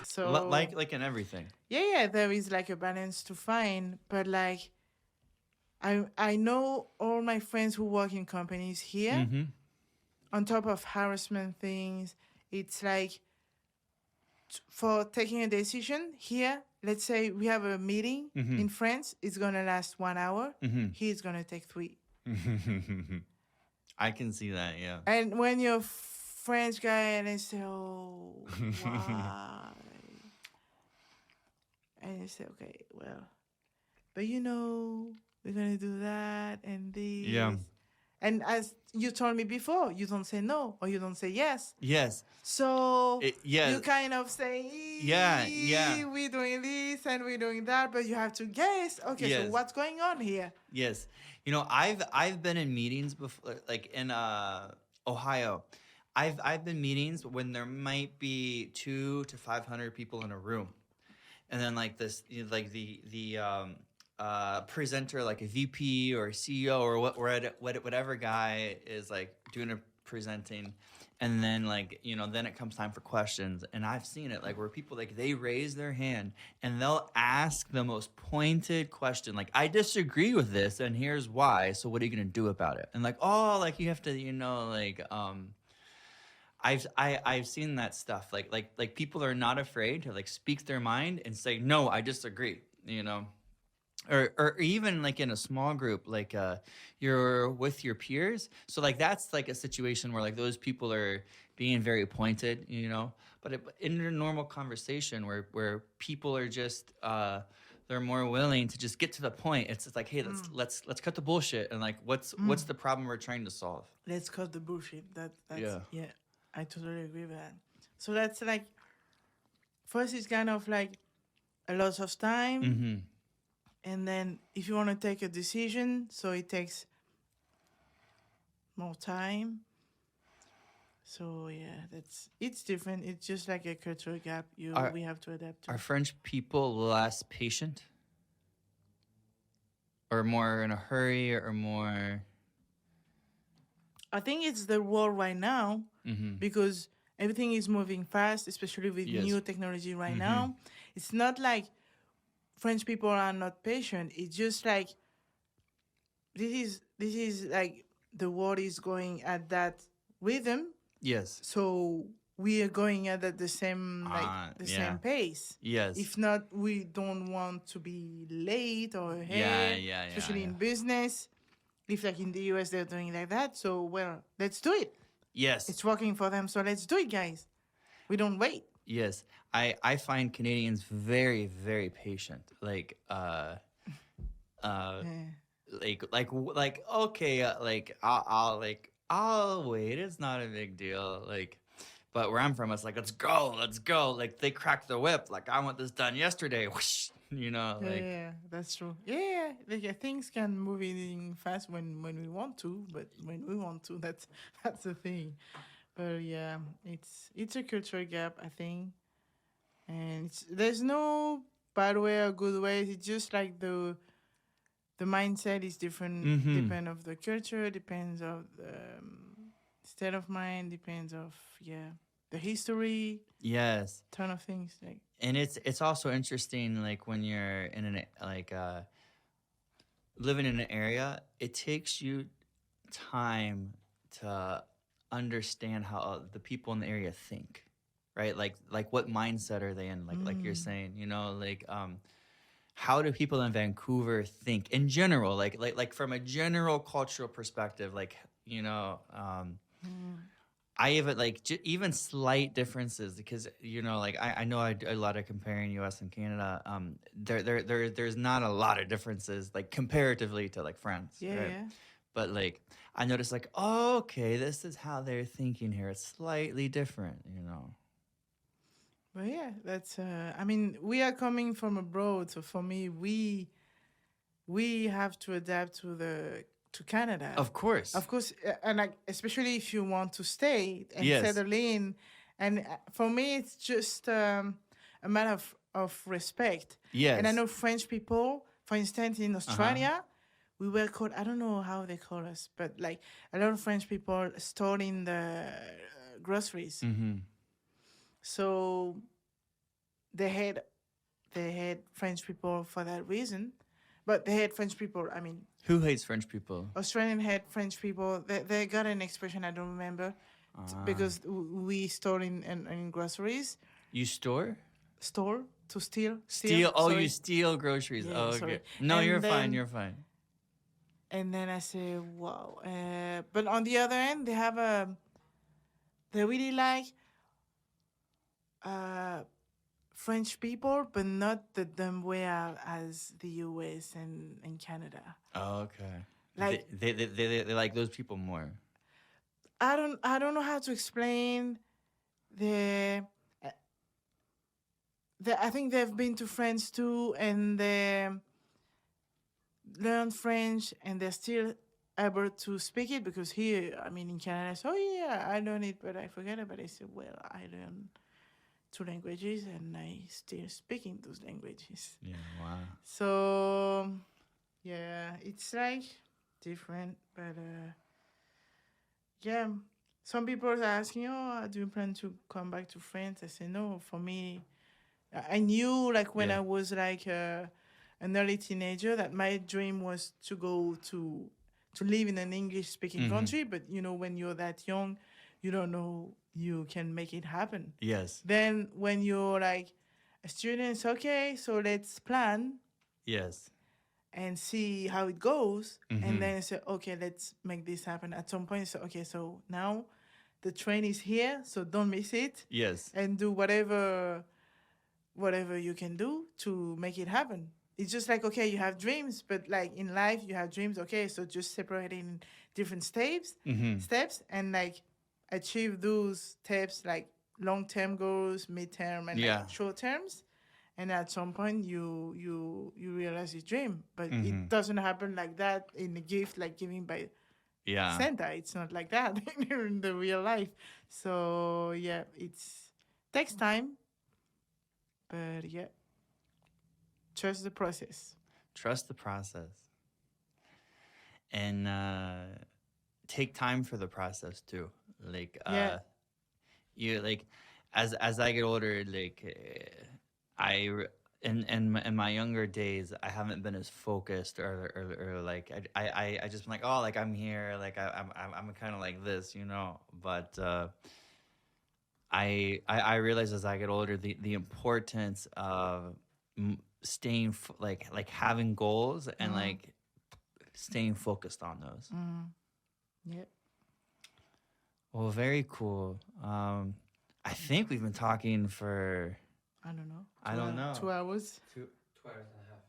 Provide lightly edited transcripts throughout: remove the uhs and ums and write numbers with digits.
So Like in everything. yeah, there is like a balance to find, but like I know all my friends who work in companies here. Mm-hmm. On top of harassment things, it's like for taking a decision here. Let's say we have a meeting Mm-hmm. in France. It's gonna last 1 hour. Mm-hmm. He's gonna take three. I can see that, yeah. And when you're a French guy and they say, "Oh, why?" and you say, "Okay, well, but we're gonna do that and Yeah. this." And as you told me before, you don't say no or you don't say yes. Yes. So Yeah. you kind of say, Yeah. Yeah. we're doing this and we're doing that, but you have to guess. Okay, so Yes. what's going on here? Yes. I've been in meetings before, like in Ohio. I've been meetings when there might be 200 to 500 people in a room, and then like this, like the presenter, like a VP or a CEO or whatever guy is like doing a presenting, and then like then it comes time for questions, and I've seen it like where people like they raise their hand and they'll ask the most pointed question, like, I disagree with this and here's why, so what are you gonna do about it? And like, oh, like you have to like I've seen that stuff. Like people are not afraid to like speak their mind and say, no, I disagree, or even like in a small group, like you're with your peers. So like that's like a situation where like those people are being very pointed, but in a normal conversation where people are just they're more willing to just get to the point. It's just like, hey, let's cut the bullshit, and like what's the problem we're trying to solve. Let's cut the bullshit. That's Yeah. yeah, I totally agree with that. So that's like first it's kind of like a lot of time, Mm-hmm. and then if you want to take a decision, so it takes more time. So yeah, it's different. It's just like a cultural gap Are we have to adapt to. are French people less patient, or more in a hurry, or more? I think it's the world right now Mm-hmm. because everything is moving fast, especially with Yes. new technology right Mm-hmm. now. It's not like French people are not patient. It's just like this is like the world is going at that rhythm, Yes. so we are going at the same the Yeah. same pace. Yes. If not, we don't want to be late or Yeah. ahead, Yeah. Yeah. especially Yeah. in business. If like in the US they're doing like that, so well, let's do it. Yes. It's working for them, so let's do it, guys. We don't wait. Yes. I find Canadians very very patient. Uh Yeah. like okay, like I'll wait. It's not a big deal. Like, but where I'm from, it's like let's go. Like they crack the whip. Like I want this done yesterday. Whoosh, Yeah, like yeah, that's true. Yeah, like things can move in fast when we want to, but when we want to, that's the thing. But yeah, it's a cultural gap, I think, and there's no bad way or good way. It's just like the mindset is different, mm-hmm. depend of the culture, depends of the state of mind, depends of the history, Yes. ton of things like. And it's also interesting, like when you're in an like living in an area, it takes you time to understand how the people in the area think, right? Like what mindset are they in? Like you're saying, like how do people in Vancouver think in general? Like from a general cultural perspective, like Mm. I even like even slight differences, because like I know I do a lot of comparing U.S. and Canada. There's not a lot of differences like comparatively to like France, Yeah, right? yeah. But like I noticed like, oh, okay, this is how they're thinking here. It's slightly different. But yeah, that's. I mean, we are coming from abroad, so for me, we have to adapt to Canada, Of course. of course, and like especially if you want to stay and Yes. settle in, and for me, it's just a matter of respect. And I Yes. know French people, for instance, in Uh-huh. Australia, we were called. I don't know how they call us, but like a lot of French people storing the groceries. Mm-hmm. So they had they had French people for that reason, but they had French people. I mean, Who hates French people? Australian had French people. They got an expression I don't remember Ah. because we store in groceries You store? store to steal. Steal. Oh, you Sorry, steal groceries. yeah, Oh, okay. sorry. No, you're And fine. then You're fine. I say, wow. But on the other end, they have a they really like uh French people, but not the dumb way as the US and Canada. Oh, okay. Like They like those people more. I don't know how to explain the. I think they've been to France too, and they learn French, and they're still able to speak it because here, I mean, in Canada, so yeah, I learned it, but I forget about it. I said, well, I learned two languages, and I still speaking those languages. Yeah. Wow. So yeah, it's like different, but yeah. Some people are asking, "Oh, do you plan to come back to France?" I say, "No. For me, I knew like when Yeah. I was like an early teenager that my dream was to go to live in an English speaking Mm-hmm. country. But you know, when you're that young, you don't know you can make it happen. Yes. Then when you're like a student, it's okay. So let's plan Yes. and see how it goes. And Mm-hmm. then say, okay, let's make this happen. At some point, so okay, so now the train is here, so don't miss it Yes. and do whatever you can do to make it happen. It's just like okay, you have dreams, but like in life, you have dreams. Okay, so just separate in different Mm-hmm. steps, and like achieve those steps, like long term goals, mid term, and like Yeah. short terms. And at some point, you realize your dream, but Mm-hmm. it doesn't happen like that in a gift, like giving by Yeah. Santa. It's not like that in the real life. So yeah, it's takes time, but yeah, trust the process. Trust the process and take time for the process too. Like Yeah. you like as I get older, like I re- in my younger days, I haven't been as focused or like I just been like oh like I'm here like I'm kind of like this but I realize as I get older the importance of staying like having goals and Mm, like staying focused on those. mm, yeah. Well, very cool. I think we've been talking for I don't know. I don't know 2 hours. 2 hours and a half.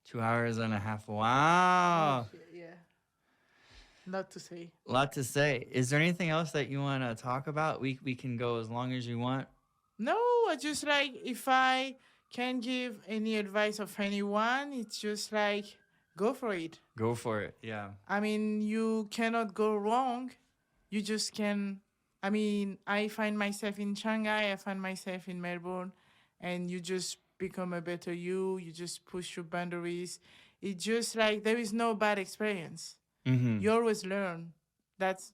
2 hours and a half. Oh Wow. shit. Yeah. Not to say. A lot to say. Is there anything else that you want to talk about? We can go as long as you want. No, I just like if I can give any advice of anyone, it's just like go for it. Go for it. Yeah. I mean, you cannot go wrong. You just can. I mean, I find myself in Shanghai, I find myself in Melbourne, and you just become a better you. You just push your boundaries. It's just like there is no bad experience. Mm-hmm. You always learn. That's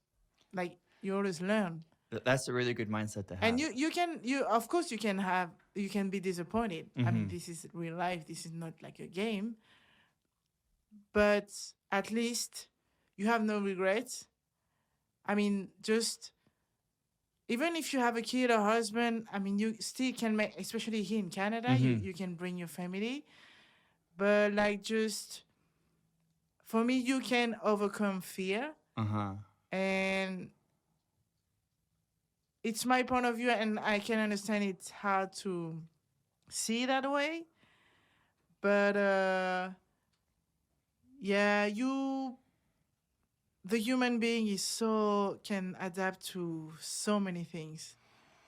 like you always learn. That's a really good mindset to And have. you of course you can be disappointed. I mean, Mm-hmm. this is real life. This is not like a game. But at least you have no regrets. I mean, just even if you have a kid or husband, I mean, you still can make, especially here in Canada, Mm-hmm. you can bring your family. But like, just for me, you can overcome fear. Uh-huh. And it's my point of view, and I can understand it's hard to see that way. But yeah, the human being is so can adapt to so many things.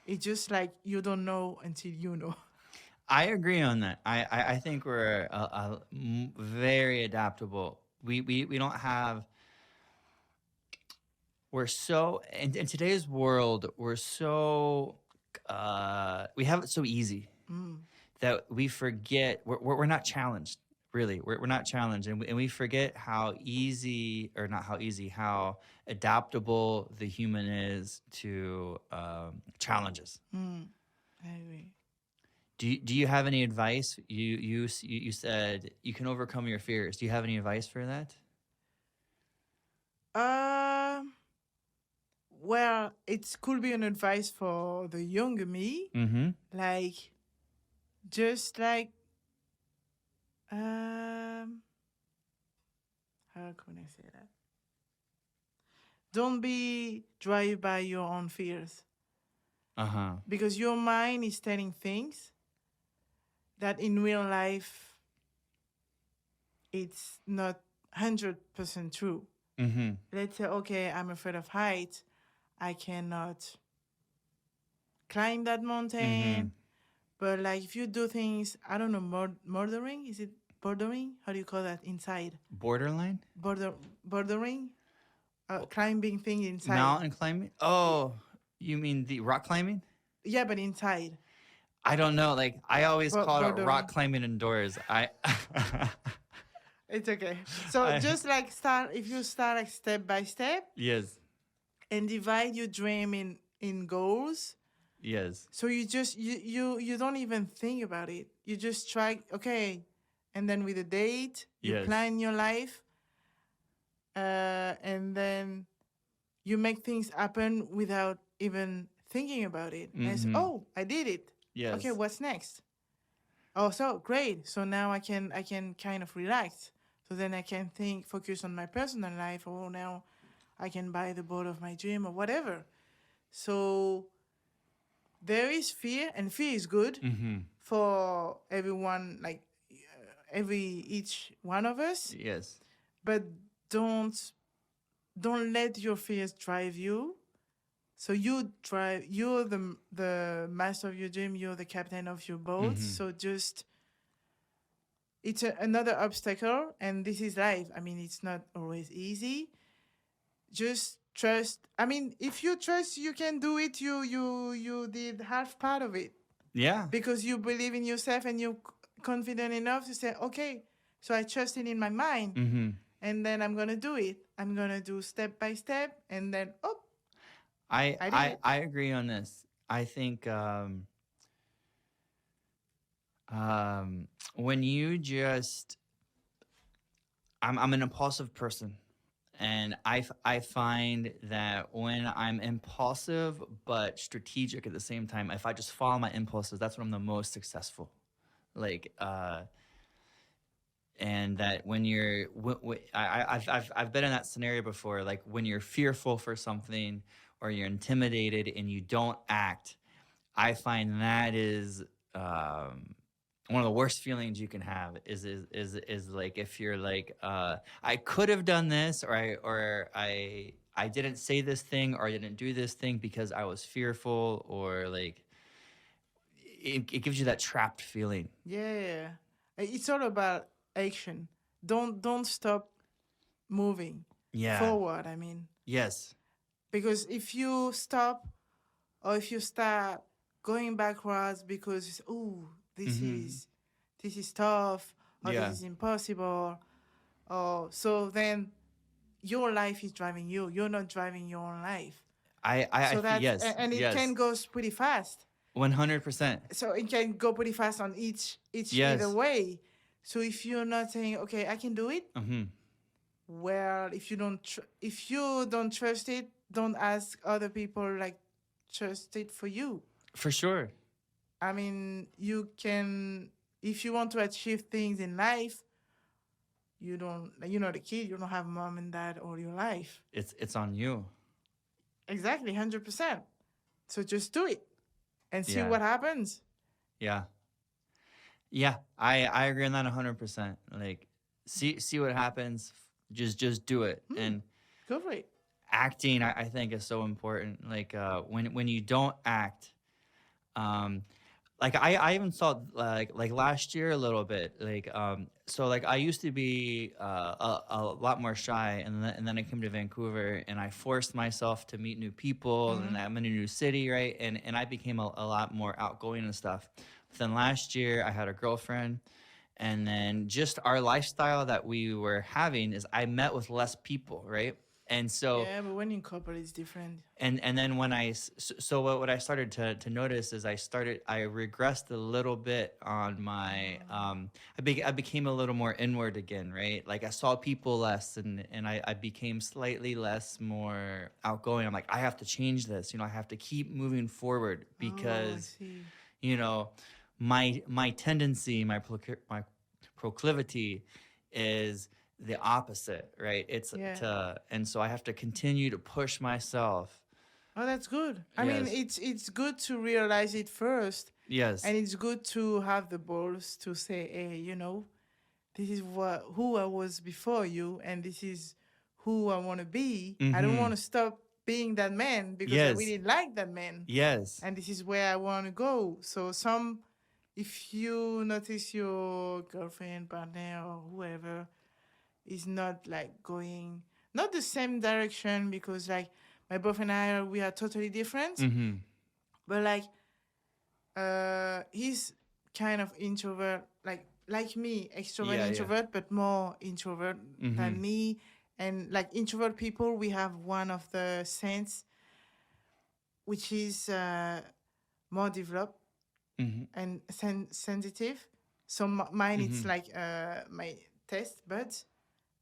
It's just like you don't know until you know. I agree on that. I think we're very adaptable. We don't have. We're so in today's world. We're so we have it so easy Mm, that we forget we're not challenged. Really, we're not challenged, and we forget how easy or not how easy how adaptable the human is to challenges. mm. I agree. Do you have any advice? You said you can overcome your fears. Do you have any advice for that? Um, well, it could be an advice for the younger me, Mm-hmm. like just like um, how can I say that? Don't be driven by your own fears Uh-huh. because your mind is telling things that in real life it's not 100% true. Mm-hmm. Let's say, okay, I'm afraid of heights. I cannot climb that Mm-hmm. mountain. But like if you do things, I don't know, murdering? Is it bordering? How do you call that inside? Borderline? Border bordering? Climbing thing inside. Mountain climbing? Y- Oh, you mean the rock climbing? Yeah, but inside. I don't know. Like I always call it rock Bordering. climbing indoors. I It's okay. So I just like start, if you start like step by step yes. and divide your dream in goals. Yes. So you just you don't even think about it. You just try, okay, and then with a date, you Yes. plan your life, and then you make things happen without even thinking about it. And it's, Mm-hmm. oh, I did it. Okay, Yes. what's next? Oh, so great. So now I can kind of relax. So then I can think, focus on my personal life. Oh, now I can buy the boat of my dream or whatever. So there is fear, and fear is good Mm-hmm. for everyone, like every each one of us. Yes. But don't don't let your fears drive you. So you're the master of your dream, you're the captain of your boat. Mm-hmm. So just it's another obstacle, and this is life. I mean, it's not always easy. Just trust. I mean, if you trust you can do it, you did half part of it Yeah. because you believe in yourself and you're confident enough to say, okay, so I trust it in my mind, Mm-hmm. and then I'm gonna do it. I'm gonna do step by step, and then oh, I I did I it. I agree on this. I think when you just I'm an impulsive person. And I find that when I'm impulsive but strategic at the same time, if I just follow my impulses, that's when I'm the most successful. Like, and that when you're, I've been in that scenario before. Like when you're fearful for something or you're intimidated and you don't act, I find that is one of the worst feelings you can have is like if you're like I could have done this or I didn't say this thing or I didn't do this thing because I was fearful or like it gives you that trapped feeling. Yeah, it's all about action. Don't stop moving Yeah. forward. I mean, Yes. because if you stop or if you start going backwards because oh this Mm-hmm. is this is tough or this Yeah. is impossible, or so then your life is driving you. You're not driving your own life. So that's Yes. and it can Yes. go pretty fast. 100%. So it can go pretty fast on each either Yes. way. So if you're not saying okay I can do it, Mm-hmm. well if you don't trust it, don't ask other people like trust it for you. For sure. I mean, you can, if you want to achieve things in life, you don't, you're not a kid, you don't have mom and dad all your life. It's on you. Exactly, 100%. So just do it and see Yeah. what happens. Yeah. Yeah, I agree on that 100%. Like see what happens. Just do it. Hmm, And go for it. acting I think is so important. Like when you don't act, um like I even saw like last year a little bit like so like I used to be a lot more shy and then I came to Vancouver and I forced myself to meet new people and Hmm. I'm in a new city, right? And I became a lot more outgoing and stuff. But then last year I had a girlfriend and then just our lifestyle that we were having is I met with less people, right? And so Yeah, but when in couple, it's different. and then when so what I started to notice is I regressed a little bit on my I became a little more inward again, right? Like I saw people less, and I became slightly less more outgoing. I'm like, I have to change this, I have to keep moving forward, Oh, I because see. you know my tendency, my proclivity is the opposite, right? It's Yeah. to And so I have to continue to push myself. Oh, that's good. I mean, Yes. it's good to realize it first, Yes. and it's good to have the balls to say, "Hey, this is who I was before you, and this is who I want to be. I don't want Mm-hmm. to stop being that man because I Yes. really like that man, Yes. and this is where I want to go." So if you notice your girlfriend, partner, or whoever is not like going not the same direction, because like my boyfriend and we are totally different, Mm-hmm. but like he's kind of introvert, like me, extrovert Yeah. Yeah. introvert, but more introvert Mm-hmm. than me. And like introvert people, we have one of the sense which is more developed Mm-hmm. and sensitive. So mine it's Mm-hmm. like my taste buds,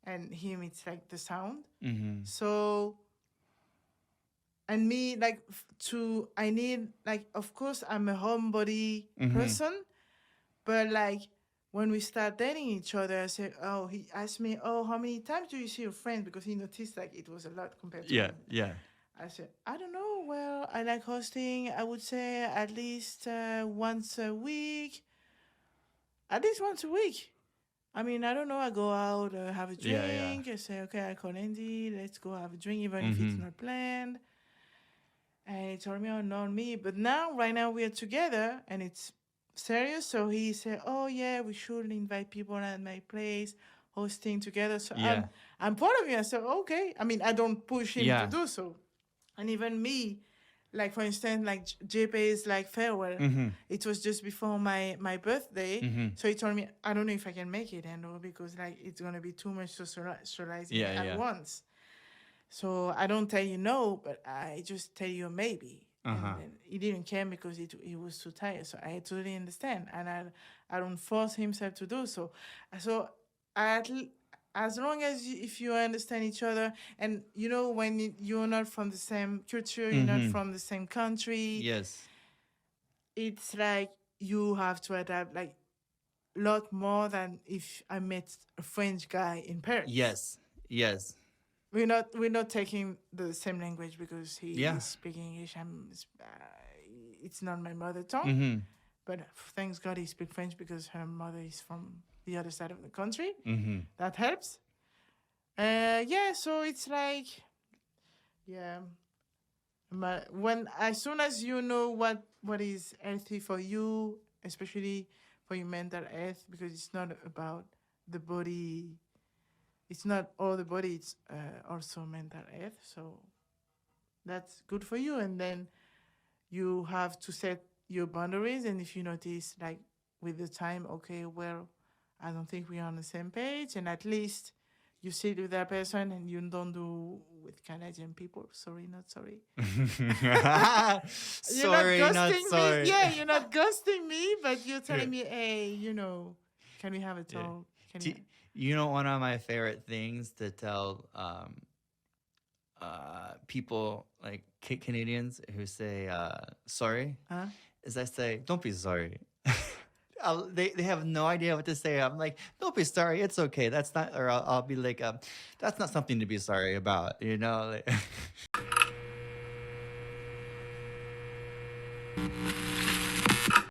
and him it's like the sound. Mm-hmm. So, and me like to I need, like, of course I'm a homebody Mm-hmm. person, but like when we start dating each other, I said, oh, he asked me, oh, how many times do you see your friends? Because he noticed like it was a lot compared to Yeah. me. Yeah. I said, I don't know. Well, I like hosting. I would say at least once a week. At least once a week. I mean, I don't know. I go out, have a Yeah. Yeah. drink. I say, okay, I call Andy. Let's go have a drink, even if it's Mm-hmm. not planned. And he told me, oh, not me. But now, right now, we are together and it's serious. So he said, oh, yeah, we should invite people at my place, hosting together. So Yeah. I'm part of it. I said, okay. I mean, I don't push him to Yeah. do so. And even me, like, for instance, like JP's like farewell. Mm-hmm. It was just before my birthday. Mm-hmm. So he told me, I don't know if I can make it, and all, because like it's going to be too much socializing Yeah. at Yeah. once. So I don't tell you no, but I just tell you maybe. And Uh-huh. then he didn't care because he was too tired. So I totally understand. And I don't force himself to do so. So at, as long as if you understand each other, and when you're not from the same culture, you're not Mm-hmm. from the same country, Yes. it's like you have to adapt like a lot more than if I met a French guy in Paris. Yes. Yes. We're not taking the same language because he Yeah. is speaking English. It's not my mother tongue, Mm-hmm. but thanks God he speaks French because her mother is from the other side of the country. Mm-hmm. That helps. Yeah. So it's like, yeah. When as soon as you know what is healthy for you, especially for your mental health, because it's not about the body. It's not all the body. It's also mental health. So that's good for you. And then you have to set your boundaries. And if you notice, like with the time, okay, well, I don't think we're on the same page, and at least you sit with that person and you don't do with Canadian people. Sorry, not sorry. You're not Sorry, not ghosting me. sorry. Yeah, you're not ghosting me, but you're Yeah. telling me, hey, can we have a Yeah. talk? Can Do, you? one of my favorite things to tell people like Canadians who say sorry Huh? is I say, don't be sorry. They have no idea what to say. I'm like, don't be sorry. It's okay. That's not, or I'll be like, that's not something to be sorry about, you know? Like,